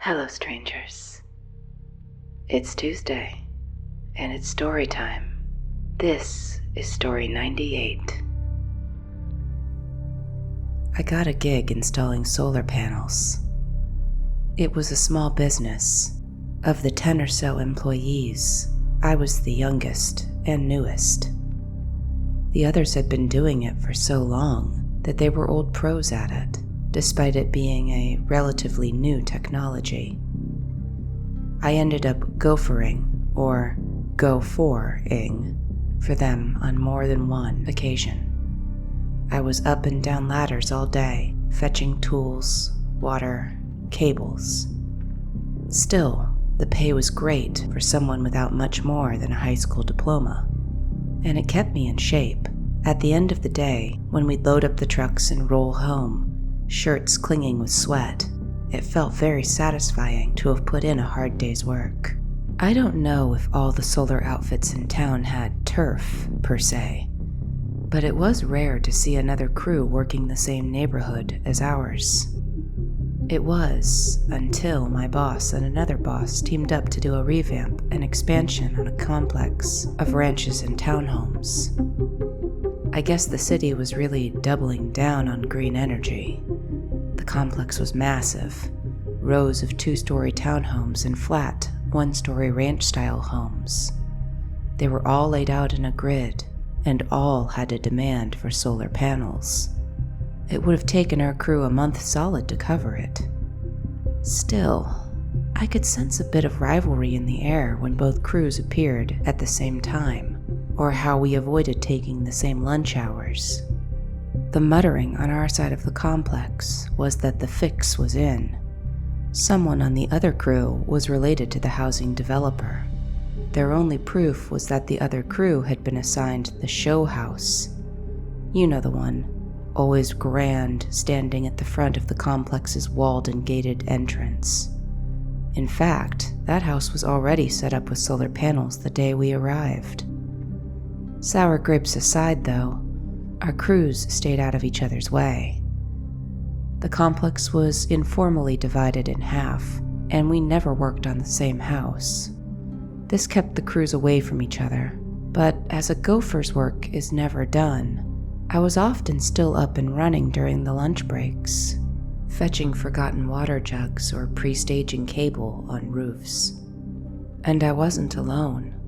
Hello, strangers. It's Tuesday, and it's story time. This is story 98. I got a gig installing solar panels. It was a small business. Of the 10 or so employees, I was the youngest and newest. The others had been doing it for so long that they were old pros at it, despite it being a relatively new technology. I ended up gophering, or go-for-ing, for them on more than one occasion. I was up and down ladders all day, fetching tools, water, cables. Still, the pay was great for someone without much more than a high school diploma, and it kept me in shape. At the end of the day, when we'd load up the trucks and roll home, shirts clinging with sweat, it felt very satisfying to have put in a hard day's work. I don't know if all the solar outfits in town had turf, per se, but it was rare to see another crew working the same neighborhood as ours. It was until my boss and another boss teamed up to do a revamp and expansion on a complex of ranches and townhomes. I guess the city was really doubling down on green energy. The complex was massive, rows of 2-story townhomes and flat, 1-story ranch-style homes. They were all laid out in a grid, and all had a demand for solar panels. It would have taken our crew a month solid to cover it. Still, I could sense a bit of rivalry in the air when both crews appeared at the same time, or how we avoided taking the same lunch hours. The muttering on our side of the complex was that the fix was in. Someone on the other crew was related to the housing developer. Their only proof was that the other crew had been assigned the show house. You know the one, always grand, standing at the front of the complex's walled and gated entrance. In fact, that house was already set up with solar panels the day we arrived. Sour grapes aside, though, our crews stayed out of each other's way. The complex was informally divided in half, and we never worked on the same house. This kept the crews away from each other, but as a gopher's work is never done, I was often still up and running during the lunch breaks, fetching forgotten water jugs or pre-staging cable on roofs. And I wasn't alone.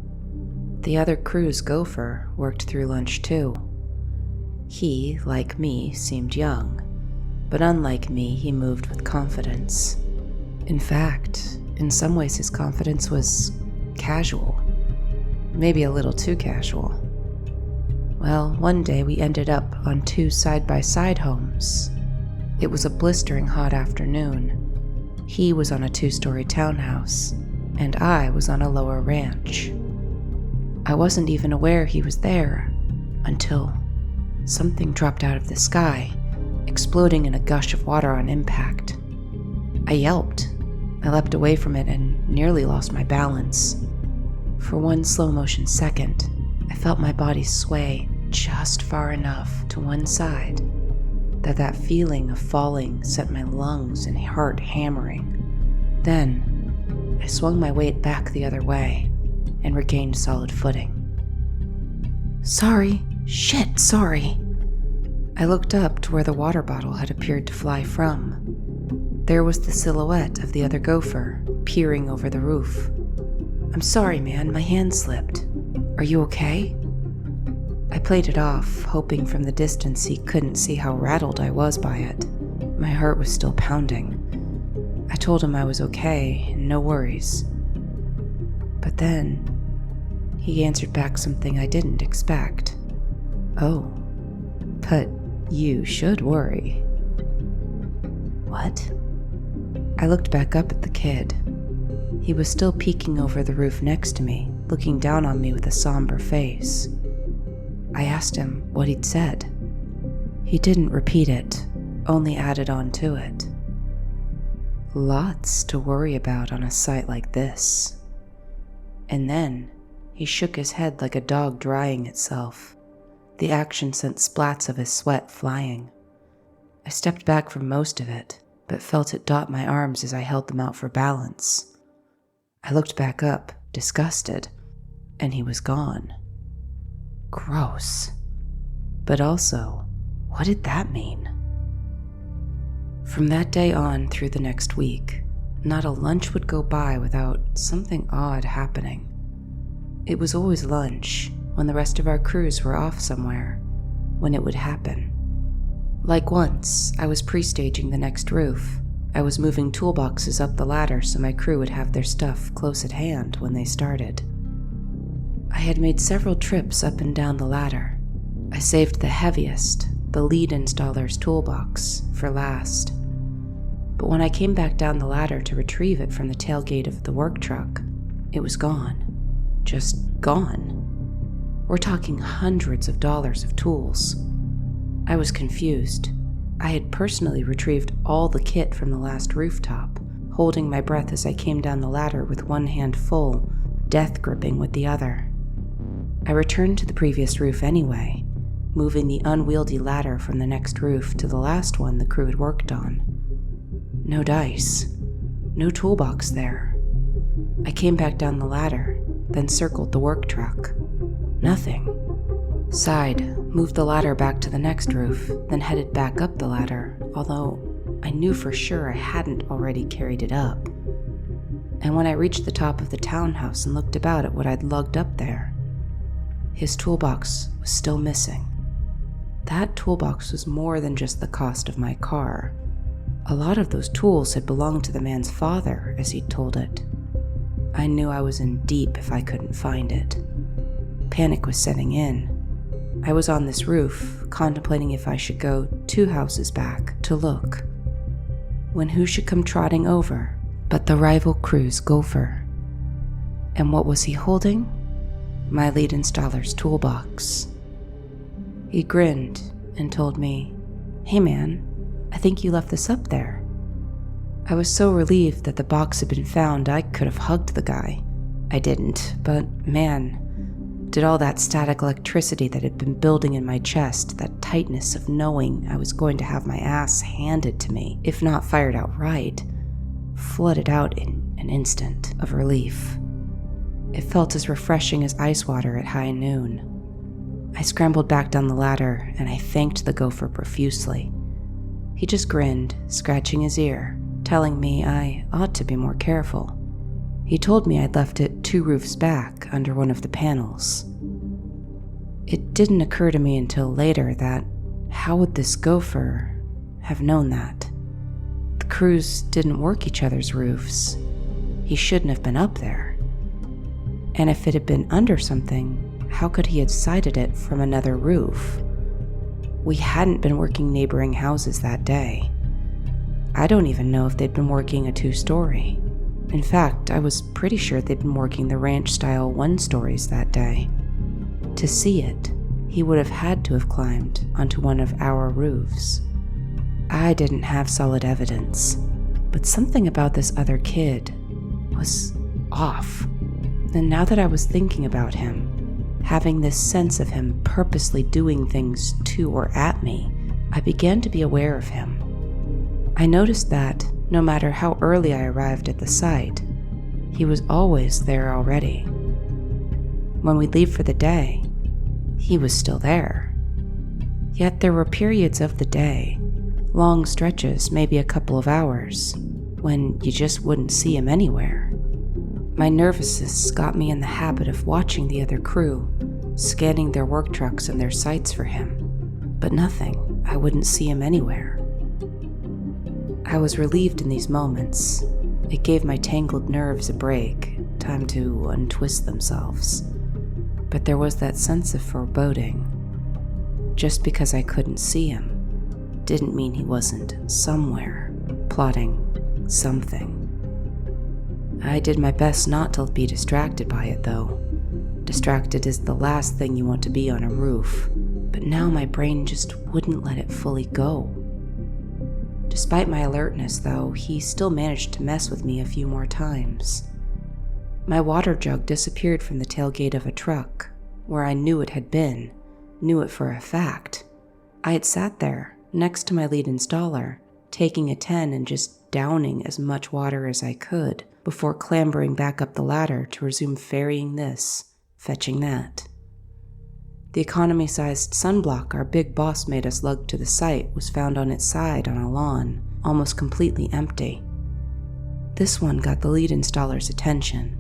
The other crew's gopher worked through lunch too. He, like me, seemed young, but unlike me, he moved with confidence. In fact, in some ways his confidence was casual, maybe a little too casual. Well, one day we ended up on 2 side-by-side homes. It was a blistering hot afternoon. He was on a 2-story townhouse, and I was on a lower ranch. I wasn't even aware he was there until something dropped out of the sky, exploding in a gush of water on impact. I yelped. I leapt away from it and nearly lost my balance. For one slow-motion second, I felt my body sway just far enough to one side that feeling of falling sent my lungs and heart hammering. Then, I swung my weight back the other way and regained solid footing. Sorry. I looked up to where the water bottle had appeared to fly from. There was the silhouette of the other gopher, peering over the roof. I'm sorry, man, my hand slipped. Are you okay? I played it off, hoping from the distance he couldn't see how rattled I was by it. My heart was still pounding. I told him I was okay, no worries. But then, he answered back something I didn't expect. Oh, but you should worry. What? I looked back up at the kid. He was still peeking over the roof next to me, looking down on me with a somber face. I asked him what he'd said. He didn't repeat it, only added on to it. Lots to worry about on a site like this. And then he shook his head like a dog drying itself. The action sent splats of his sweat flying. I stepped back from most of it, but felt it dot my arms as I held them out for balance. I looked back up, disgusted, and he was gone. Gross. But also, what did that mean? From that day on through the next week, not a lunch would go by without something odd happening. It was always lunch, when the rest of our crews were off somewhere, when it would happen. Like once, I was pre-staging the next roof. I was moving toolboxes up the ladder so my crew would have their stuff close at hand when they started. I had made several trips up and down the ladder. I saved the heaviest, the lead installer's toolbox, for last. But when I came back down the ladder to retrieve it from the tailgate of the work truck, it was gone. Just gone. We're talking hundreds of dollars of tools. I was confused. I had personally retrieved all the kit from the last rooftop, holding my breath as I came down the ladder with one hand full, death gripping with the other. I returned to the previous roof anyway, moving the unwieldy ladder from the next roof to the last one the crew had worked on. No dice. No toolbox there. I came back down the ladder, then circled the work truck. Nothing. Sighed, moved the ladder back to the next roof, then headed back up the ladder, although I knew for sure I hadn't already carried it up. And when I reached the top of the townhouse and looked about at what I'd lugged up there, his toolbox was still missing. That toolbox was more than just the cost of my car. A lot of those tools had belonged to the man's father, as he'd told it. I knew I was in deep if I couldn't find it. Panic was setting in. I was on this roof, contemplating if I should go 2 houses back to look, when who should come trotting over but the rival crew's gopher. And what was he holding? My lead installer's toolbox. He grinned and told me, "Hey man, I think you left this up there." I was so relieved that the box had been found I could have hugged the guy. I didn't, but man, did all that static electricity that had been building in my chest, that tightness of knowing I was going to have my ass handed to me, if not fired outright, flooded out in an instant of relief. It felt as refreshing as ice water at high noon. I scrambled back down the ladder, and I thanked the gopher profusely. He just grinned, scratching his ear, telling me I ought to be more careful. He told me I'd left it 2 roofs back under one of the panels. It didn't occur to me until later that how would this gopher have known that? The crews didn't work each other's roofs. He shouldn't have been up there. And if it had been under something, how could he have sighted it from another roof? We hadn't been working neighboring houses that day. I don't even know if they'd been working a 2-story. In fact, I was pretty sure they'd been working the ranch-style 1-stories that day. To see it, he would have had to have climbed onto one of our roofs. I didn't have solid evidence, but something about this other kid was off. And now that I was thinking about him, having this sense of him purposely doing things to or at me, I began to be aware of him. I noticed that, no matter how early I arrived at the site, he was always there already. When we'd leave for the day, he was still there. Yet there were periods of the day, long stretches, maybe a couple of hours, when you just wouldn't see him anywhere. My nervousness got me in the habit of watching the other crew, scanning their work trucks and their sites for him, but nothing. I wouldn't see him anywhere. I was relieved in these moments. It gave my tangled nerves a break, time to untwist themselves. But there was that sense of foreboding. Just because I couldn't see him didn't mean he wasn't somewhere, plotting something. I did my best not to be distracted by it, though. Distracted is the last thing you want to be on a roof, but now my brain just wouldn't let it fully go. Despite my alertness, though, he still managed to mess with me a few more times. My water jug disappeared from the tailgate of a truck, where I knew it had been, knew it for a fact. I had sat there, next to my lead installer, taking a 10 and just downing as much water as I could before clambering back up the ladder to resume ferrying this, fetching that. The economy-sized sunblock our big boss made us lug to the site was found on its side on a lawn, almost completely empty. This one got the lead installer's attention.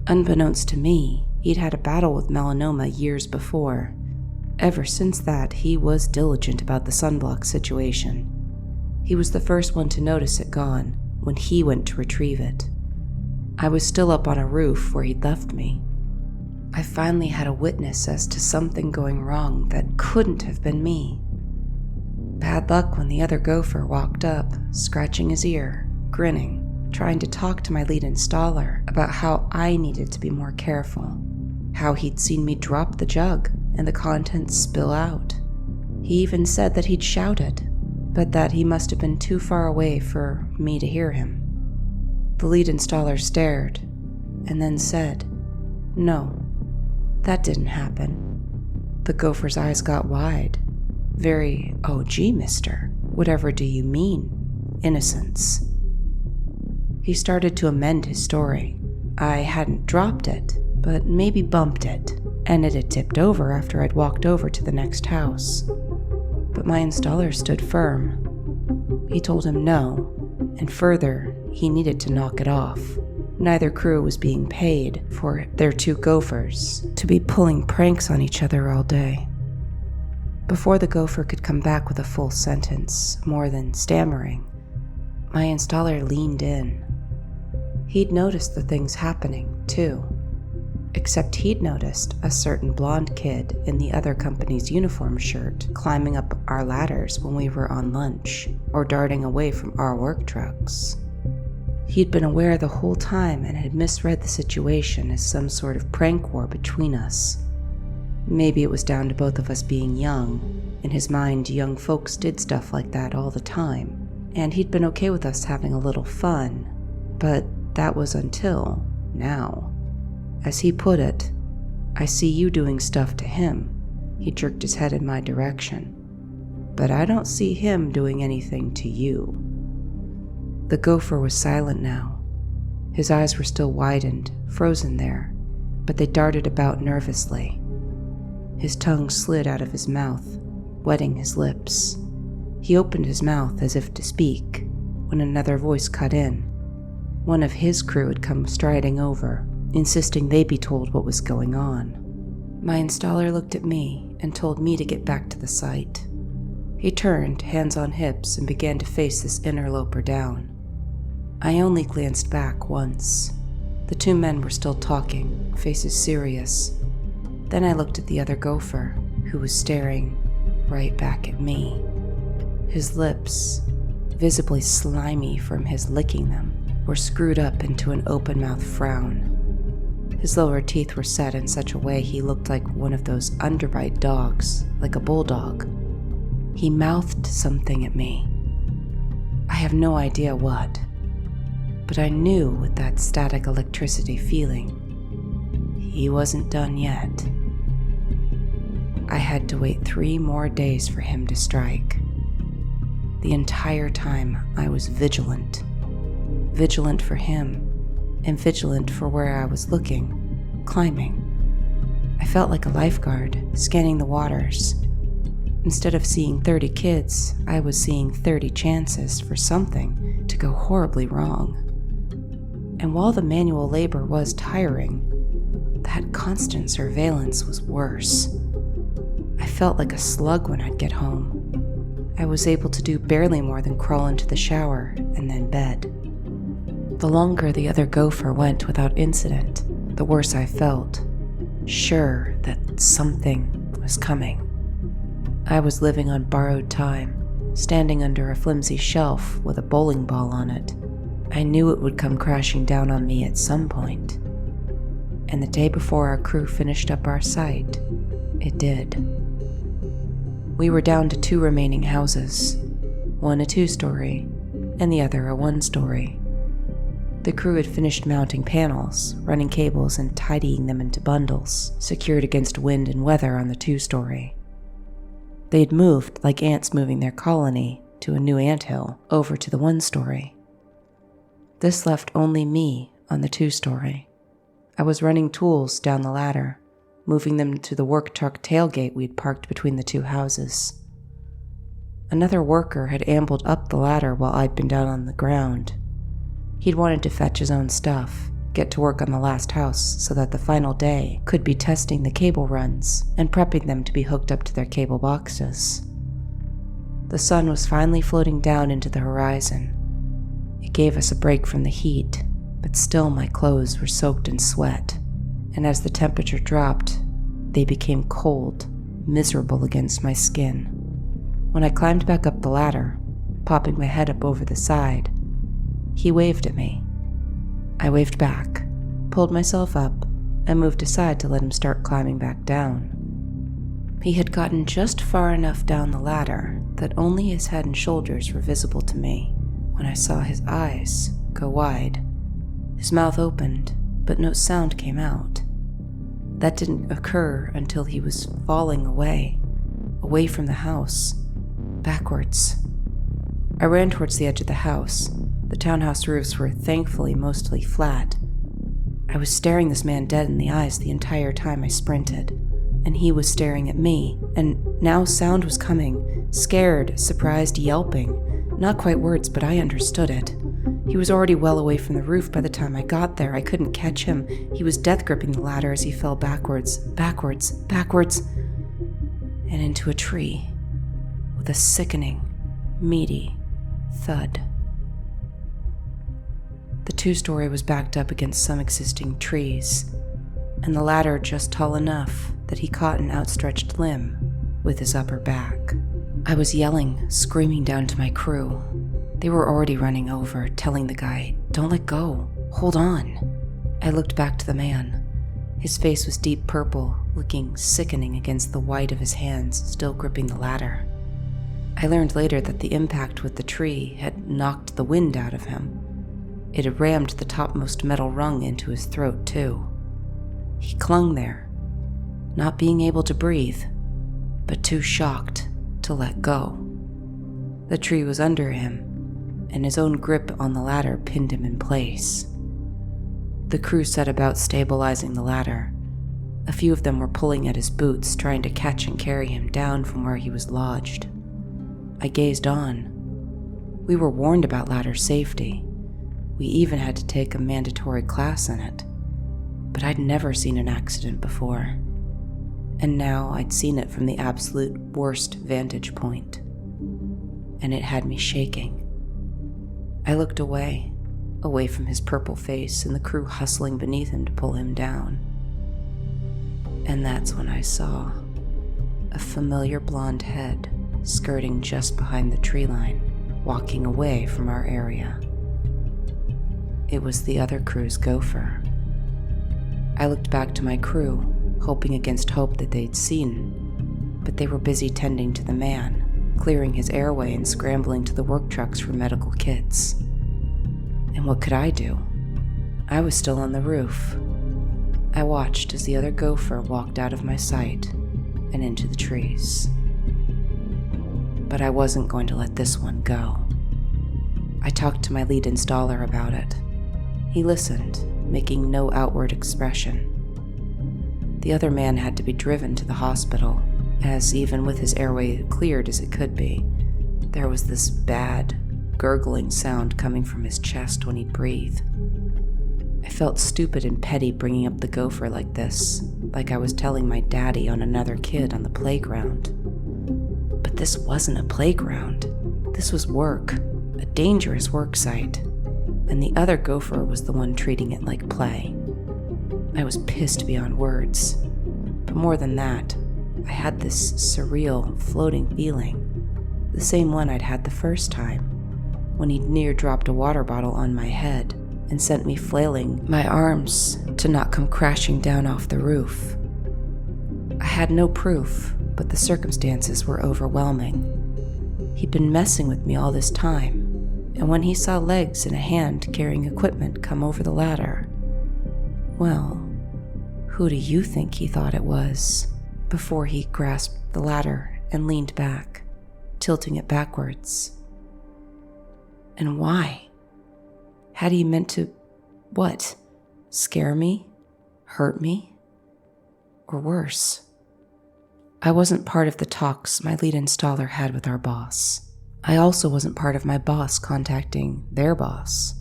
Unbeknownst to me, he'd had a battle with melanoma years before. Ever since that, he was diligent about the sunblock situation. He was the first one to notice it gone when he went to retrieve it. I was still up on a roof where he'd left me. I finally had a witness as to something going wrong that couldn't have been me. Bad luck when the other gopher walked up, scratching his ear, grinning, trying to talk to my lead installer about how I needed to be more careful, how he'd seen me drop the jug and the contents spill out. He even said that he'd shouted, but that he must have been too far away for me to hear him. The lead installer stared and then said, "No, that didn't happen." The gopher's eyes got wide. Very, "Oh gee, mister, whatever do you mean? Innocence." He started to amend his story. I hadn't dropped it, but maybe bumped it, and it had tipped over after I'd walked over to the next house. But my installer stood firm. He told him no, and further, he needed to knock it off. Neither crew was being paid for their two gophers to be pulling pranks on each other all day. Before the gopher could come back with a full sentence, more than stammering, my installer leaned in. He'd noticed the things happening, too. Except he'd noticed a certain blonde kid in the other company's uniform shirt climbing up our ladders when we were on lunch, or darting away from our work trucks. He'd been aware the whole time and had misread the situation as some sort of prank war between us. Maybe it was down to both of us being young. In his mind, young folks did stuff like that all the time, and he'd been okay with us having a little fun. But that was until now. As he put it, "I see you doing stuff to him." He jerked his head in my direction. "But I don't see him doing anything to you." The gopher was silent now. His eyes were still widened, frozen there, but they darted about nervously. His tongue slid out of his mouth, wetting his lips. He opened his mouth as if to speak, when another voice cut in. One of his crew had come striding over, insisting they be told what was going on. My installer looked at me and told me to get back to the site. He turned, hands on hips, and began to face this interloper down. I only glanced back once. The two men were still talking, faces serious. Then I looked at the other gopher, who was staring right back at me. His lips, visibly slimy from his licking them, were screwed up into an open-mouthed frown. His lower teeth were set in such a way he looked like one of those underbite dogs, like a bulldog. He mouthed something at me. I have no idea what, but I knew with that static electricity feeling, he wasn't done yet. I had to wait 3 more days for him to strike. The entire time I was vigilant. Vigilant for him, and vigilant for where I was looking, climbing. I felt like a lifeguard, scanning the waters. Instead of seeing 30 kids, I was seeing 30 chances for something to go horribly wrong. And while the manual labor was tiring, that constant surveillance was worse. I felt like a slug when I'd get home. I was able to do barely more than crawl into the shower and then bed. The longer the other gopher went without incident, the worse I felt, sure that something was coming. I was living on borrowed time, standing under a flimsy shelf with a bowling ball on it. I knew it would come crashing down on me at some point. And the day before our crew finished up our site, it did. We were down to 2 remaining houses, one a 2-story, and the other a 1-story. The crew had finished mounting panels, running cables, and tidying them into bundles, secured against wind and weather on the 2-story. They'd moved like ants moving their colony, to a new anthill over to the 1-story. This left only me on the 2-story. I was running tools down the ladder, moving them to the work truck tailgate we'd parked between the 2 houses. Another worker had ambled up the ladder while I'd been down on the ground. He'd wanted to fetch his own stuff, get to work on the last house so that the final day could be testing the cable runs and prepping them to be hooked up to their cable boxes. The sun was finally floating down into the horizon. It gave us a break from the heat, but still my clothes were soaked in sweat, and as the temperature dropped, they became cold, miserable against my skin. When I climbed back up the ladder, popping my head up over the side, he waved at me. I waved back, pulled myself up, and moved aside to let him start climbing back down. He had gotten just far enough down the ladder that only his head and shoulders were visible to me when I saw his eyes go wide. His mouth opened, but no sound came out. That didn't occur until he was falling away from the house, backwards. I ran towards the edge of the house. The townhouse roofs were thankfully mostly flat. I was staring this man dead in the eyes the entire time I sprinted, and he was staring at me, and now sound was coming, scared, surprised yelping. Not quite words, but I understood it. He was already well away from the roof by the time I got there. I couldn't catch him. He was death-gripping the ladder as he fell backwards, and into a tree with a sickening, meaty thud. The 2-story was backed up against some existing trees, and the ladder just tall enough that he caught an outstretched limb with his upper back. I was yelling, screaming down to my crew. They were already running over, telling the guy, "Don't let go, hold on." I looked back to the man. His face was deep purple, looking sickening against the white of his hands still gripping the ladder. I learned later that the impact with the tree had knocked the wind out of him. It had rammed the topmost metal rung into his throat, too. He clung there, not being able to breathe, but too shocked to let go. The tree was under him, and his own grip on the ladder pinned him in place. The crew set about stabilizing the ladder. A few of them were pulling at his boots, trying to catch and carry him down from where he was lodged. I gazed on. We were warned about ladder safety. We even had to take a mandatory class in it. But I'd never seen an accident before. And now I'd seen it from the absolute worst vantage point. And it had me shaking. I looked away from his purple face and the crew hustling beneath him to pull him down. And that's when I saw a familiar blonde head skirting just behind the tree line, walking away from our area. It was the other crew's gopher. I looked back to my crew, hoping against hope that they'd seen, but they were busy tending to the man, clearing his airway and scrambling to the work trucks for medical kits. And what could I do? I was still on the roof. I watched as the other gopher walked out of my sight and into the trees. But I wasn't going to let this one go. I talked to my lead installer about it. He listened, making no outward expression. The other man had to be driven to the hospital, as even with his airway cleared as it could be, there was this bad, gurgling sound coming from his chest when he'd breathe. I felt stupid and petty bringing up the gopher like this, like I was telling my daddy on another kid on the playground. But this wasn't a playground. This was work, a dangerous work site, and the other gopher was the one treating it like play. I was pissed beyond words, but more than that, I had this surreal, floating feeling, the same one I'd had the first time, when he'd near dropped a water bottle on my head and sent me flailing my arms to not come crashing down off the roof. I had no proof, but the circumstances were overwhelming. He'd been messing with me all this time, and when he saw legs and a hand carrying equipment come over the ladder, well, who do you think he thought it was? Before he grasped the ladder and leaned back, tilting it backwards, And why? Had he meant to, what? Scare me? Hurt me? Or worse? I wasn't part of the talks my lead installer had with our boss. I also wasn't part of my boss contacting their boss.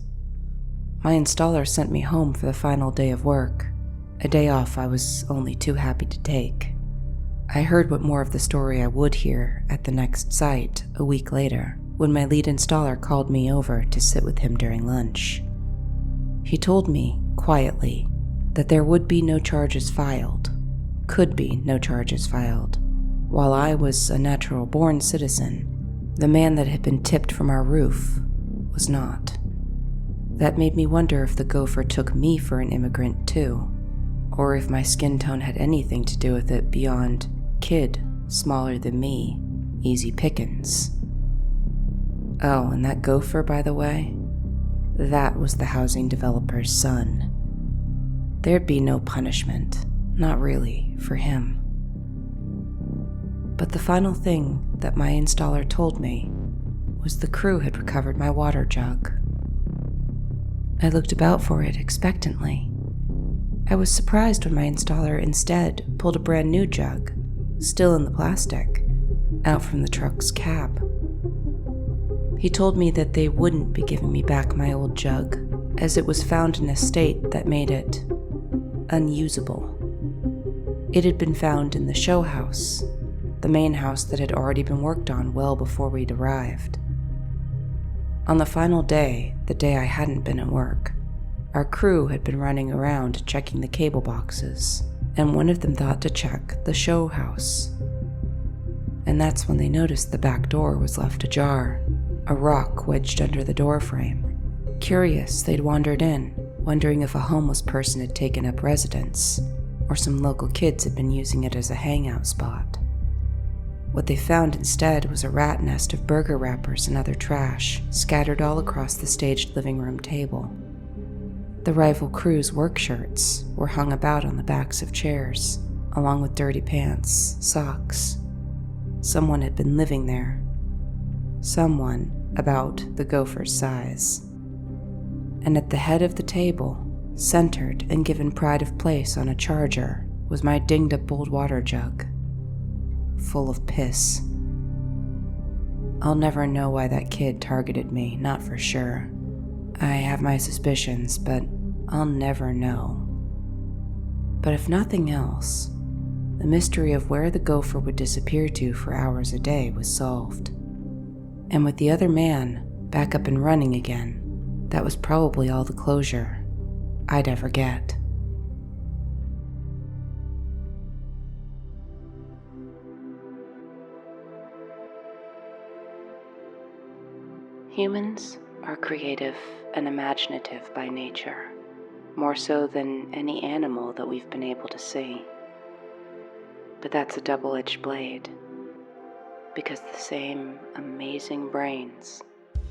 My installer sent me home for the final day of work, a day off I was only too happy to take. I heard what more of the story I would hear at the next site a week later, when my lead installer called me over to sit with him during lunch. He told me, quietly, that there would be no charges filed, could be no charges filed. While I was a natural-born citizen, the man that had been tipped from our roof was not. That made me wonder if the gopher took me for an immigrant too, or if my skin tone had anything to do with it beyond kid, smaller than me, easy pickings. Oh, and that gopher, by the way, that was the housing developer's son. There'd be no punishment, not really, for him. But the final thing that my installer told me was the crew had recovered my water jug. I looked about for it expectantly. I was surprised when my installer instead pulled a brand new jug, still in the plastic, out from the truck's cab. He told me that they wouldn't be giving me back my old jug, as it was found in a state that made it unusable. It had been found in the show house, the main house that had already been worked on well before we'd arrived. On the final day, the day I hadn't been at work, our crew had been running around checking the cable boxes, and one of them thought to check the show house. And that's when they noticed the back door was left ajar, a rock wedged under the door frame. Curious, they'd wandered in, wondering if a homeless person had taken up residence, or some local kids had been using it as a hangout spot. What they found instead was a rat nest of burger wrappers and other trash scattered all across the staged living room table. The rival crew's work shirts were hung about on the backs of chairs, along with dirty pants, socks. Someone had been living there. Someone about the gopher's size. And at the head of the table, centered and given pride of place on a charger, was my dinged-up old water jug, full of piss. I'll never know why that kid targeted me, not for sure. I have my suspicions, but I'll never know. But if nothing else, the mystery of where the gopher would disappear to for hours a day was solved. And with the other man back up and running again, that was probably all the closure I'd ever get. Humans are creative and imaginative by nature, more so than any animal that we've been able to see. But that's a double-edged blade, because the same amazing brains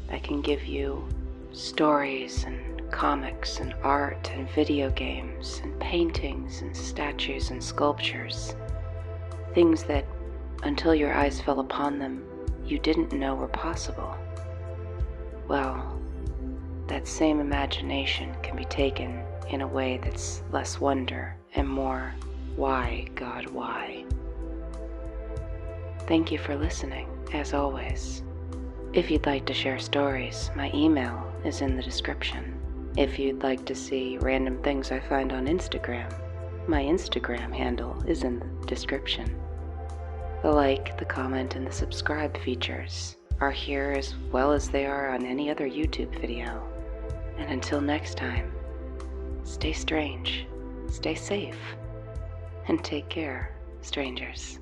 that can give you stories and comics and art and video games and paintings and statues and sculptures, things that, until your eyes fell upon them, you didn't know were possible. Well, that same imagination can be taken in a way that's less wonder and more, why, God, why? Thank you for listening, as always. If you'd like to share stories, my email is in the description. If you'd like to see random things I find on Instagram, my Instagram handle is in the description. The like, the comment, and the subscribe features are here as well as they are on any other YouTube video. And until next time, stay strange, stay safe, and take care, strangers.